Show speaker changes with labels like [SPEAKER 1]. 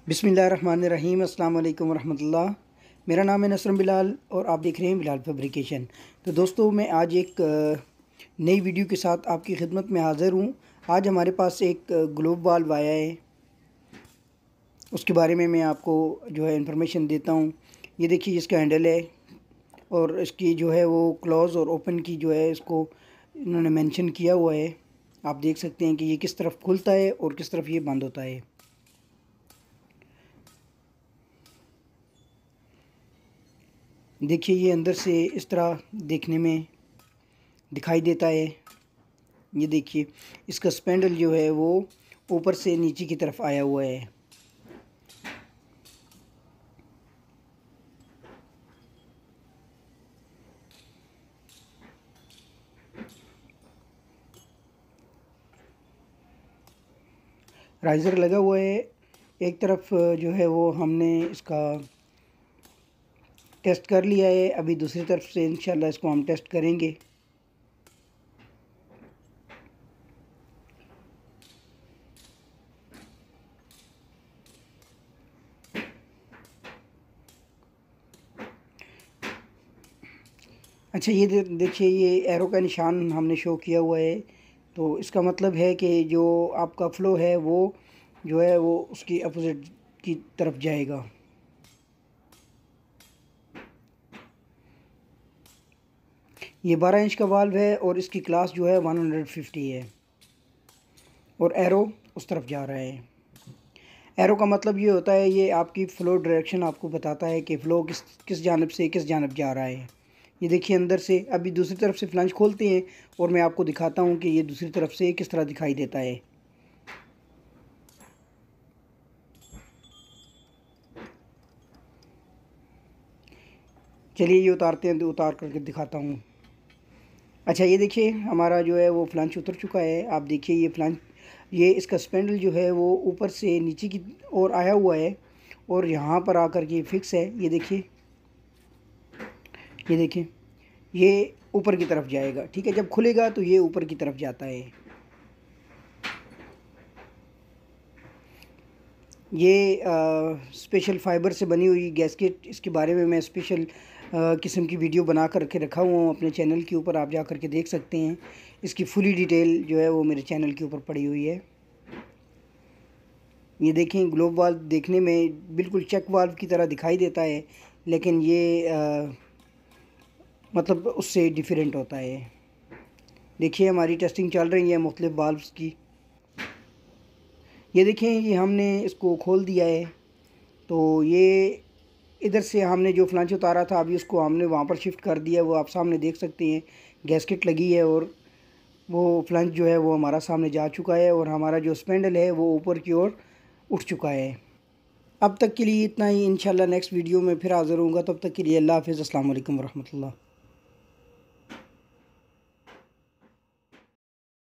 [SPEAKER 1] बिस्मिल्लाहिर्रहमानिर्रहीम। अस्सलाम वालेकुम रहमतुल्लाह। मेरा नाम है नसरम बिलाल और आप देख रहे हैं बिलाल फैब्रिकेशन। तो दोस्तों, मैं आज एक नई वीडियो के साथ आपकी खिदमत में हाज़िर हूँ। आज हमारे पास एक ग्लोब वाल्व आया है, उसके बारे में मैं आपको जो है इंफॉर्मेशन देता हूँ। ये देखिए, इसका हैंडल है और इसकी जो है वो क्लोज़ और ओपन की जो है इसको इन्होंने मेंशन किया हुआ है। आप देख सकते हैं कि ये किस तरफ खुलता है और किस तरफ ये बंद होता है। देखिए, ये अंदर से इस तरह देखने में दिखाई देता है। ये देखिए, इसका स्पेंडल जो है वो ऊपर से नीचे की तरफ आया हुआ है। राइज़र लगा हुआ है। एक तरफ जो है वो हमने इसका टेस्ट कर लिया है। अभी दूसरी तरफ से इंशाल्लाह इसको हम टेस्ट करेंगे। अच्छा, ये देखिए, ये एरो का निशान हमने शो किया हुआ है। तो इसका मतलब है कि जो आपका फ़्लो है वो जो है वो उसकी अपोज़िट की तरफ जाएगा। ये 12 इंच का वाल्व है और इसकी क्लास जो है 150 है और एरो उस तरफ जा रहा है। एरो का मतलब ये होता है, ये आपकी फ़्लो डायरेक्शन आपको बताता है कि फ़्लो किस किस जानिब से किस जानिब जा रहा है। ये देखिए, अंदर से अभी दूसरी तरफ से फ्लंज खोलते हैं और मैं आपको दिखाता हूँ कि ये दूसरी तरफ से किस तरह दिखाई देता है। चलिए, ये उतारते हैं तो उतार करके दिखाता हूँ। अच्छा, ये देखिए, हमारा जो है वो फ्लंज उतर चुका है। आप देखिए, ये फ्लंज, ये इसका स्पेंडल जो है वो ऊपर से नीचे की ओर आया हुआ है और यहाँ पर आकर के फिक्स है। ये देखिए, ये देखिए, ये ऊपर की तरफ जाएगा। ठीक है, जब खुलेगा तो ये ऊपर की तरफ जाता है। ये स्पेशल फ़ाइबर से बनी हुई गैस्केट, इसके बारे में मैं स्पेशल किस्म की वीडियो बना कर के रखा हुआ हूँ अपने चैनल के ऊपर। आप जा कर के देख सकते हैं। इसकी फुली डिटेल जो है वो मेरे चैनल के ऊपर पड़ी हुई है। ये देखें, ग्लोब वाल्व देखने में बिल्कुल चेक वाल्व की तरह दिखाई देता है, लेकिन ये मतलब उससे डिफरेंट होता है। देखिए, हमारी टेस्टिंग चल रही है मुख्तलिफ़ वाल्व्स की। ये देखें, ये हमने इसको खोल दिया है। तो ये इधर से हमने जो फ्लंच उतारा था, अभी उसको हमने वहाँ पर शिफ्ट कर दिया। वो आप सामने देख सकते हैं, गैस्केट लगी है और वो फ्लंच जो है वो हमारा सामने जा चुका है और हमारा जो स्पेंडल है वो ऊपर की ओर उठ चुका है। अब तक के लिए इतना ही। इंशाल्लाह नेक्स्ट वीडियो में फिर हाज़िर होऊंगा। तब तक के लिए अल्लाह हाफ़िज़। अस्सलाम वालेकुम रहमतुल्लाह।